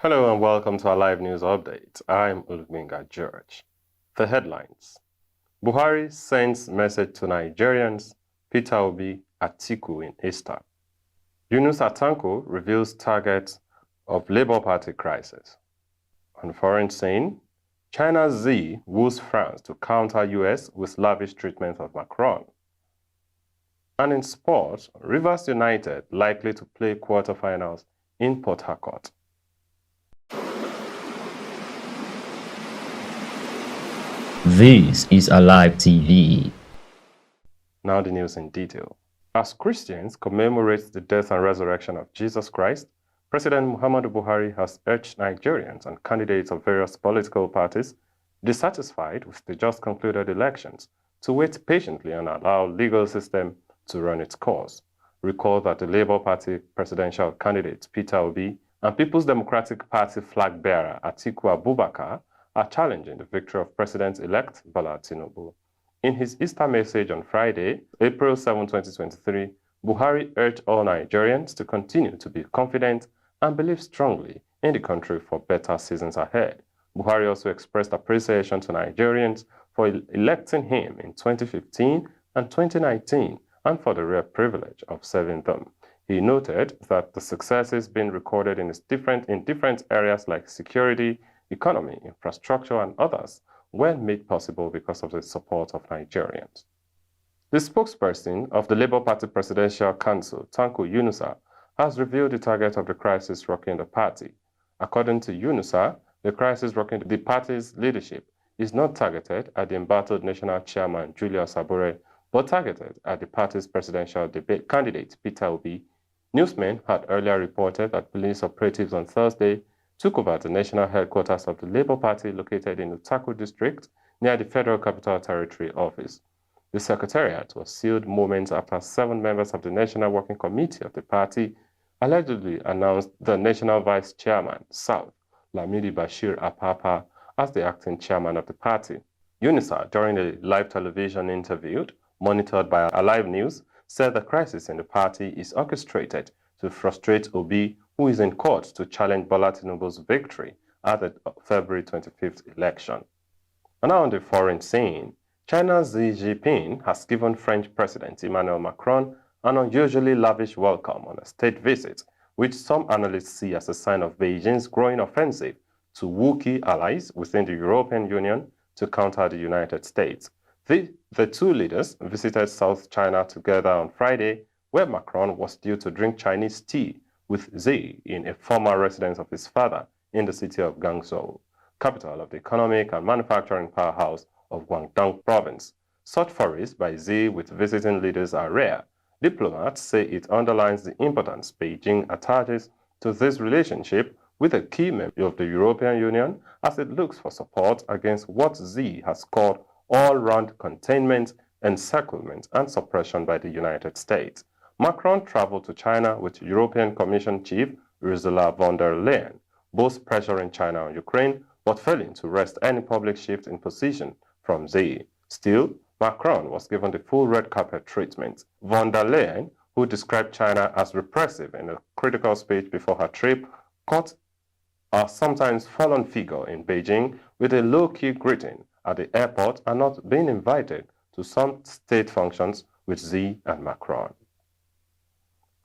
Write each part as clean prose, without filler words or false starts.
Hello and welcome to our live news update. I'm Olugbenga George. The headlines. Buhari sends message to Nigerians, Peter Obi, Atiku in Easter. Yunusa Tanko reveals targets of Labour Party crisis. On foreign scene, China's Xi woos France to counter US with lavish treatment of Macron. And in sport, Rivers United likely to play quarterfinals in Port Harcourt. This is Alive TV. Now the news in detail. As Christians commemorate the death and resurrection of Jesus Christ, President Muhammadu Buhari has urged Nigerians and candidates of various political parties dissatisfied with the just concluded elections to wait patiently and allow legal system to run its course. Recall that the Labour Party presidential candidates Peter Obi and People's Democratic Party flag bearer Atiku Abubakar are challenging the victory of President-elect Bola Tinubu. In his Easter message on Friday, April 7, 2023, Buhari urged all Nigerians to continue to be confident and believe strongly in the country for better seasons ahead. Buhari also expressed appreciation to Nigerians for electing him in 2015 and 2019 and for the rare privilege of serving them. He noted that the successes being recorded in different areas like security, economy, infrastructure, and others were made possible because of the support of Nigerians. The spokesperson of the Labour Party Presidential Council, Tanko Yunusa, has revealed the target of the crisis rocking the party. According to Yunusa, the crisis rocking the party's leadership is not targeted at the embattled national chairman Julius Abure, but targeted at the party's presidential debate candidate Peter Obi. Newsmen had earlier reported that police operatives on Thursday took over the national headquarters of the Labour Party located in Utaku district near the Federal Capital Territory office. The secretariat was sealed moments after 7 members of the National Working Committee of the party allegedly announced the National Vice Chairman, South, Lamidi Bashir Apapa, as the acting chairman of the party. Yunusa, during a live television interview monitored by Alive News, said the crisis in the party is orchestrated to frustrate Obi, who is in court to challenge Bola Tinubu's victory at the February 25th election. And now on the foreign scene, China's Xi Jinping has given French President Emmanuel Macron an unusually lavish welcome on a state visit, which some analysts see as a sign of Beijing's growing offensive to woo key allies within the European Union to counter the United States. The two leaders visited South China together on Friday, where Macron was due to drink Chinese tea with Xi in a former residence of his father in the city of Guangzhou, capital of the economic and manufacturing powerhouse of Guangdong province. Such forays by Xi with visiting leaders are rare. Diplomats say it underlines the importance Beijing attaches to this relationship with a key member of the European Union as it looks for support against what Xi has called all-round containment, encirclement, and suppression by the United States. Macron traveled to China with European Commission Chief Ursula von der Leyen, both pressuring China on Ukraine, but failing to wrest any public shift in position from Xi. Still, Macron was given the full red carpet treatment. Von der Leyen, who described China as repressive in a critical speech before her trip, caught a sometimes fallen figure in Beijing with a low-key greeting at the airport and not being invited to some state functions with Xi and Macron.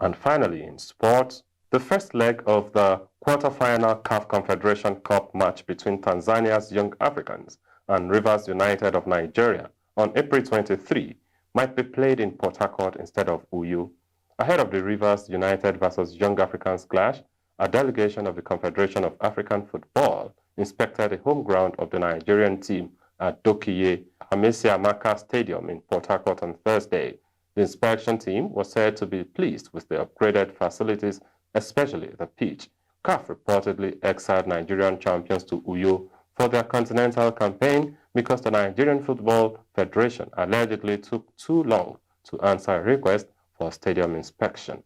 And finally, in sports, the first leg of the quarter-final CAF Confederation Cup match between Tanzania's Young Africans and Rivers United of Nigeria on April 23 might be played in Port Harcourt instead of Uyo. Ahead of the Rivers United versus Young Africans clash, a delegation of the Confederation of African Football inspected the home ground of the Nigerian team at Dokiye Amesiamaka Stadium in Port Harcourt on Thursday. The inspection team was said to be pleased with the upgraded facilities, especially the pitch. CAF reportedly exiled Nigerian champions to Uyo for their continental campaign because the Nigerian Football Federation allegedly took too long to answer a request for stadium inspection.